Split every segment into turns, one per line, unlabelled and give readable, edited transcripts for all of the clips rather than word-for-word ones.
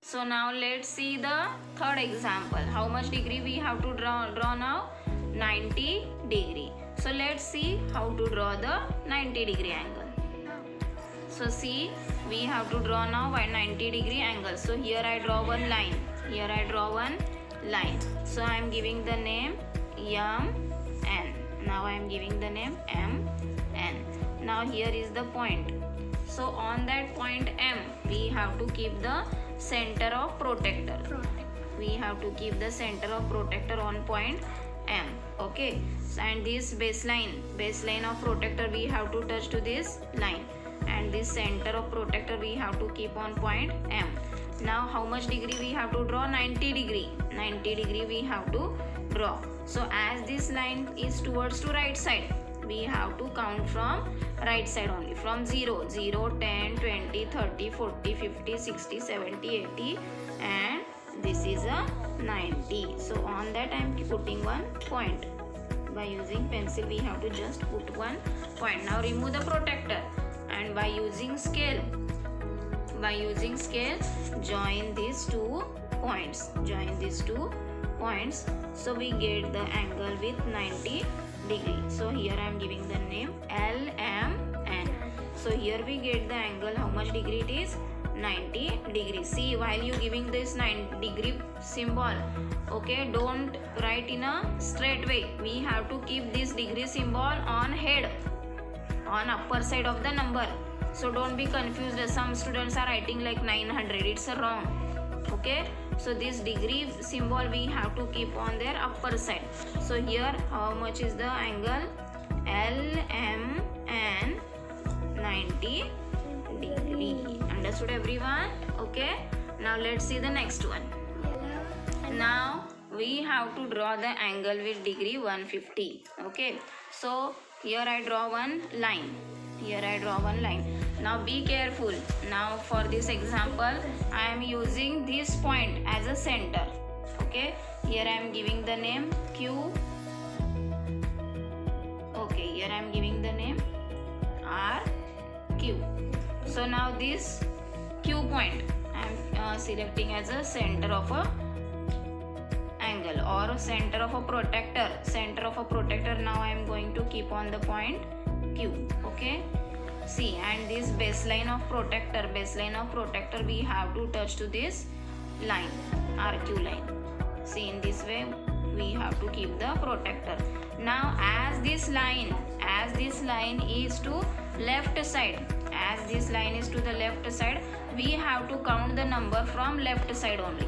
So now let's see the third example. How much degree we have to draw now? 90 degree. So let's see how to draw the 90 degree angle. So see, we have to draw now a 90 degree angle. So here I draw one line. Here I draw one line. So I am giving the name MN. Now I am giving the name MN. Now here is the point. So on that point M, we have to keep the center of protector. We have to keep the center of protector on point M. Okay. And this baseline of protector we have to touch to this line. And this center of protector we have to keep on point M. Now how much degree we have to draw? 90 degree. 90 degree we have to draw. So as this line is towards to right side, we have to count from right side only. From 0, 10, 20, 30, 40, 50, 60, 70, 80 and this is a 90. So on that I am putting one point. By using pencil we have to just put one point. Now remove the protector. And by using scale, join these 2 points. So we get the angle with 90 degree. So here I am giving the name LMN. So here we get the angle. How much degree it is? 90 degree. See, while you giving this 90 degree symbol, okay, don't write in a straight way. We have to keep this degree symbol on head, on upper side of the number. So don't be confused. Some students are writing like 900. It's wrong. Okay. So this degree symbol we have to keep on their upper side. So here how much is the angle? LMN 90 degree. Understood everyone? Okay. Now let's see the next one. Now we have to draw the angle with degree 150. Okay. So here I draw one line. Now be careful. Now for this example, I am using this point as a center. Okay. Here I am giving the name Q. Okay. Here I am giving the name RQ. So now this Q point I am selecting as a center of a angle or center of a protector. Now I am going to keep on the point Q. Okay. See, and this baseline of protector we have to touch to this line, RQ line. See, in this way we have to keep the protector. Now as this line is to left side, we have to count the number from left side only.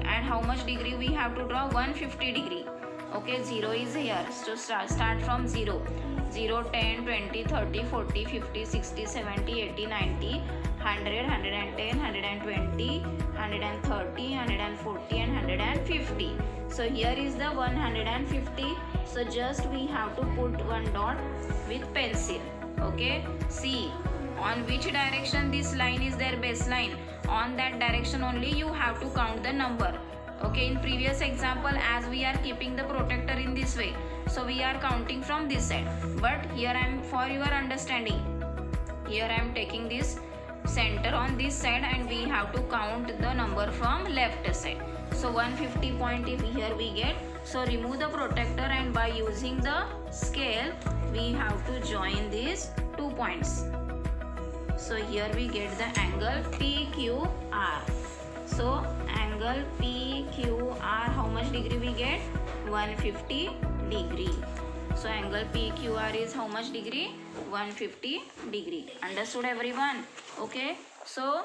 And how much degree we have to draw? 150 degree. Okay, 0 is here. So start from 0. 0, 10, 20, 30, 40, 50, 60, 70, 80, 90, 100, 110, 120, 130, 140 and 150. So here is the 150. So just we have to put one dot with pencil. Okay. See on which direction this line is their baseline. On that direction only you have to count the number. Okay, in previous example, as we are keeping the protector in this way, so we are counting from this side. But here I am, for your understanding, here I am taking this center on this side and we have to count the number from left side. So 150 point if here we get. So remove the protector and by using the scale, we have to join these 2 points. So here we get the angle PQR. So angle PQR, how much degree we get? 150 degree. So angle PQR is how much degree? 150 degree. Understood everyone? Okay. So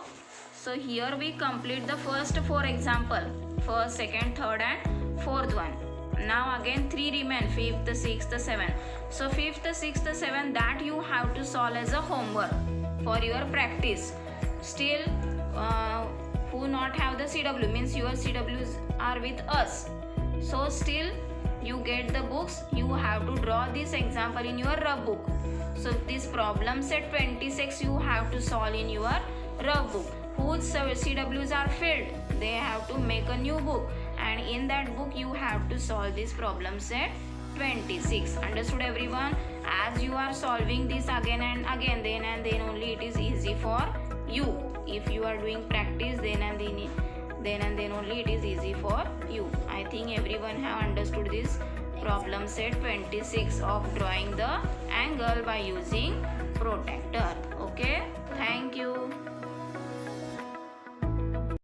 here we complete the first 4 example. First, second, third and fourth one. Now again 3 remain, 5th, 6th, 7th. So 5th, 6th, 7th that you have to solve as a homework for your practice. Still who not have the CW, means your CWs are with us. So still you get the books, you have to draw this example in your rough book. So this problem set 26 you have to solve in your rough book. Whose CWs are filled, they have to make a new book, and in that book you have to solve this problem set 26. Understood everyone? As you are solving this again and again, then and then only it is easy for you. If you are doing practice, then and then only it is easy for you. I think everyone have understood this problem set 26 of drawing the angle by using protractor.